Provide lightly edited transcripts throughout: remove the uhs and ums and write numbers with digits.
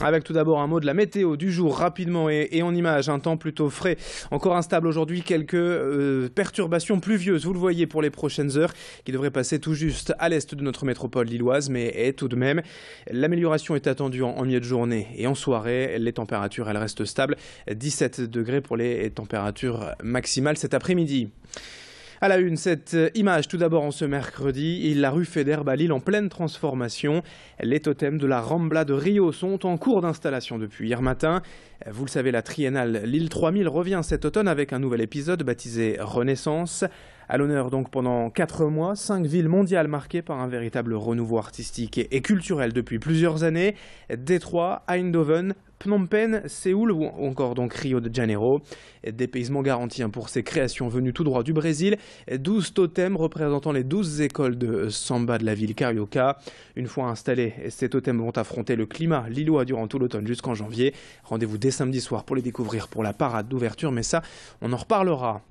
Avec tout d'abord un mot de la météo du jour rapidement et en images, un temps plutôt frais, encore instable aujourd'hui, quelques perturbations pluvieuses, vous le voyez pour les prochaines heures, qui devraient passer tout juste à l'est de notre métropole lilloise, mais tout de même, l'amélioration est attendue en milieu de journée et en soirée, les températures elles restent stables, 17 degrés pour les températures maximales cet après-midi. À la une, cette image tout d'abord en ce mercredi, la rue Faidherbe à Lille en pleine transformation. Les totems de la Rambla de Rio sont en cours d'installation depuis hier matin. Vous le savez, la triennale Lille 3000 revient cet automne avec un nouvel épisode baptisé Renaissance. À l'honneur donc pendant 4 mois, 5 villes mondiales marquées par un véritable renouveau artistique et culturel depuis plusieurs années. Détroit, Eindhoven, Phnom Penh, Séoul ou encore donc Rio de Janeiro. Dépaysement garanti pour ces créations venues tout droit du Brésil. 12 totems représentant les 12 écoles de samba de la ville Carioca. Une fois installés, ces totems vont affronter le climat lillois durant tout l'automne jusqu'en janvier. Rendez-vous dès samedi soir pour les découvrir pour la parade d'ouverture, mais ça, on en reparlera.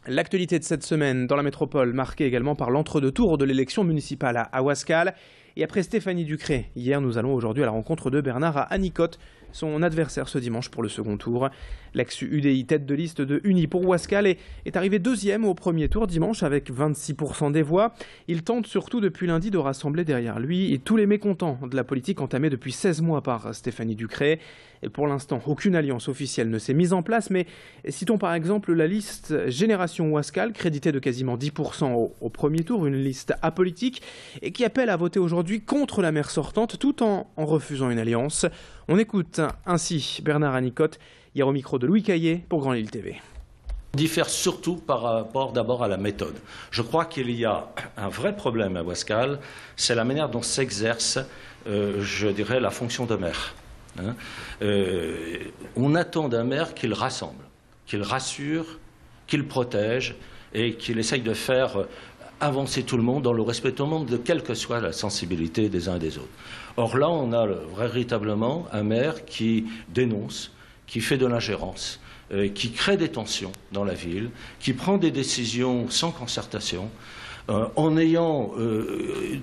L'actualité de cette semaine dans la métropole, marquée également par l'entre-deux-tours de l'élection municipale à Ouascal. Et après Stéphanie Ducré, hier nous allons aujourd'hui à la rencontre de Bernard Anicotte, son adversaire ce dimanche pour le second tour. L'ex-UDI tête de liste de Uni pour Ouascal est arrivé deuxième au premier tour dimanche avec 26% des voix. Il tente surtout depuis lundi de rassembler derrière lui et tous les mécontents de la politique entamée depuis 16 mois par Stéphanie Ducré. Et pour l'instant, aucune alliance officielle ne s'est mise en place, mais citons par exemple la liste Génération Ouascal, créditée de quasiment 10% au premier tour, une liste apolitique, et qui appelle à voter aujourd'hui contre la maire sortante, tout en refusant une alliance. On écoute ainsi Bernard Anicotte, hier au micro de Louis Caillé pour Grand Lille TV. Diffère surtout par rapport d'abord à la méthode. Je crois qu'il y a un vrai problème à Ouascal, c'est la manière dont s'exerce, je dirais, la fonction de maire. On attend d'un maire qu'il rassemble, qu'il rassure, qu'il protège et qu'il essaye de faire avancer tout le monde dans le respect de tout le monde, de quelle que soit la sensibilité des uns et des autres. Or là, on a véritablement un maire qui dénonce, qui fait de l'ingérence, qui crée des tensions dans la ville, qui prend des décisions sans concertation, en ayant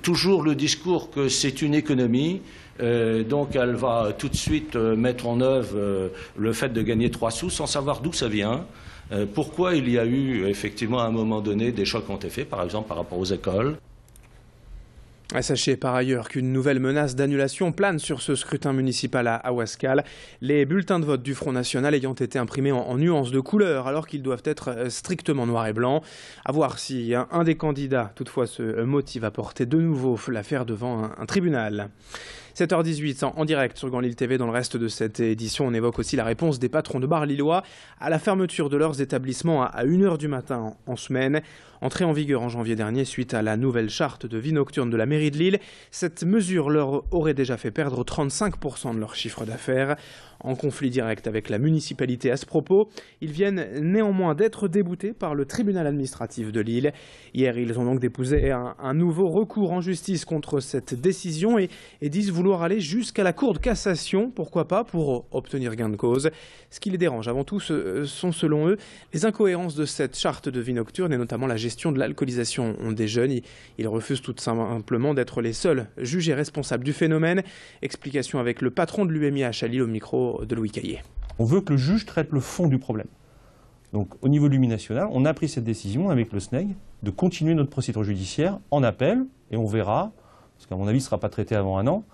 toujours le discours que c'est une économie, donc elle va tout de suite mettre en œuvre le fait de gagner 3 sous sans savoir d'où ça vient. Pourquoi il y a eu effectivement à un moment donné des choix qui ont été faits, par exemple par rapport aux écoles. Sachez par ailleurs qu'une nouvelle menace d'annulation plane sur ce scrutin municipal à Ouascal. Les bulletins de vote du Front National ayant été imprimés en nuances de couleurs alors qu'ils doivent être strictement noirs et blancs. À voir si un des candidats toutefois se motive à porter de nouveau l'affaire devant un tribunal. 7h18 en direct sur Grand Lille TV. Dans le reste de cette édition, on évoque aussi la réponse des patrons de bars lillois à la fermeture de leurs établissements à 1h du matin en semaine. Entrée en vigueur en janvier dernier suite à la nouvelle charte de vie nocturne de la mairie de Lille, cette mesure leur aurait déjà fait perdre 35% de leur chiffre d'affaires. En conflit direct avec la municipalité à ce propos, ils viennent néanmoins d'être déboutés par le tribunal administratif de Lille. Hier, ils ont donc déposé un nouveau recours en justice contre cette décision et disent vouloir aller jusqu'à la Cour de cassation, pourquoi pas, pour obtenir gain de cause. Ce qui les dérange avant tout, ce sont selon eux les incohérences de cette charte de vie nocturne et notamment la gestion de l'alcoolisation des jeunes. Ils refusent tout simplement d'être les seuls jugés responsables du phénomène. Explication avec le patron de l'UMIH à Lille au micro de Louis Caillé. On veut que le juge traite le fond du problème. Donc au niveau de l'UMI national, on a pris cette décision avec le SNEG de continuer notre procédure judiciaire en appel et on verra, parce qu'à mon avis ce ne sera pas traité avant 1 an,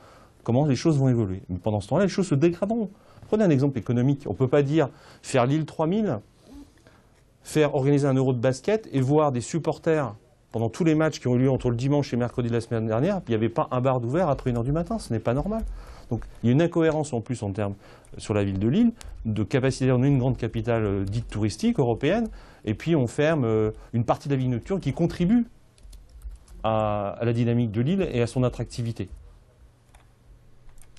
comment les choses vont évoluer. Mais pendant ce temps-là, les choses se dégraderont. Prenez un exemple économique. On ne peut pas dire faire Lille 3000, faire organiser un euro de basket et voir des supporters pendant tous les matchs qui ont eu lieu entre le dimanche et mercredi de la semaine dernière, puis il n'y avait pas un bar d'ouvert après 1h du matin. Ce n'est pas normal. Donc il y a une incohérence en plus en termes sur la ville de Lille, de capacité, on est une grande capitale dite touristique européenne, et puis on ferme une partie de la vie nocturne qui contribue à la dynamique de Lille et à son attractivité.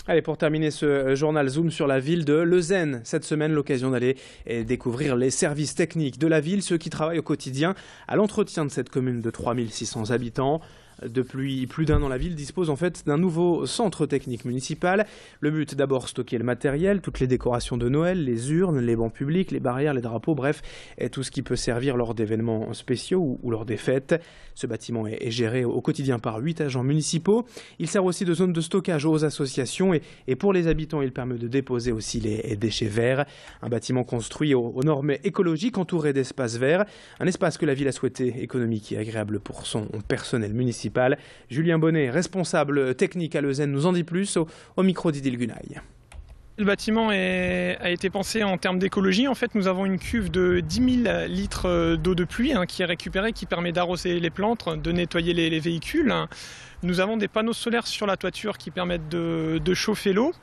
Allez, pour terminer ce journal Zoom sur la ville de Leuzen. Cette semaine, l'occasion d'aller découvrir les services techniques de la ville, ceux qui travaillent au quotidien à l'entretien de cette commune de 3600 habitants. Depuis plus d'un an, la ville dispose en fait d'un nouveau centre technique municipal. Le but, d'abord stocker le matériel, toutes les décorations de Noël, les urnes, les bancs publics, les barrières, les drapeaux, bref, et tout ce qui peut servir lors d'événements spéciaux ou lors des fêtes. Ce bâtiment est géré au quotidien par 8 agents municipaux. Il sert aussi de zone de stockage aux associations et pour les habitants, il permet de déposer aussi les déchets verts. Un bâtiment construit aux normes écologiques, entouré d'espaces verts. Un espace que la ville a souhaité économique et agréable pour son personnel municipal. Julien Bonnet, responsable technique à Leuzen, nous en dit plus au micro d'Idil Gunaï. Le bâtiment a été pensé en termes d'écologie. En fait, nous avons une cuve de 10 000 litres d'eau de pluie qui est récupérée, qui permet d'arroser les plantes, de nettoyer les véhicules. Nous avons des panneaux solaires sur la toiture qui permettent de chauffer l'eau.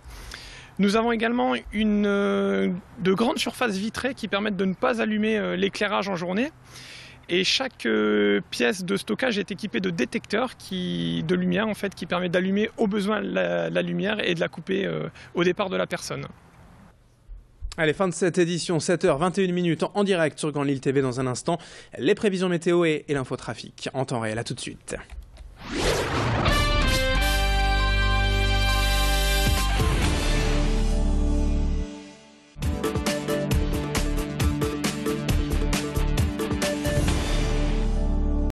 Nous avons également de grandes surfaces vitrées qui permettent de ne pas allumer l'éclairage en journée. Et chaque pièce de stockage est équipée de détecteurs de lumière en fait, qui permet d'allumer au besoin la lumière et de la couper au départ de la personne. Allez, fin de cette édition, 7h21 en direct sur Grande Lille TV. Dans un instant, les prévisions météo et l'infotrafic en temps réel. À tout de suite.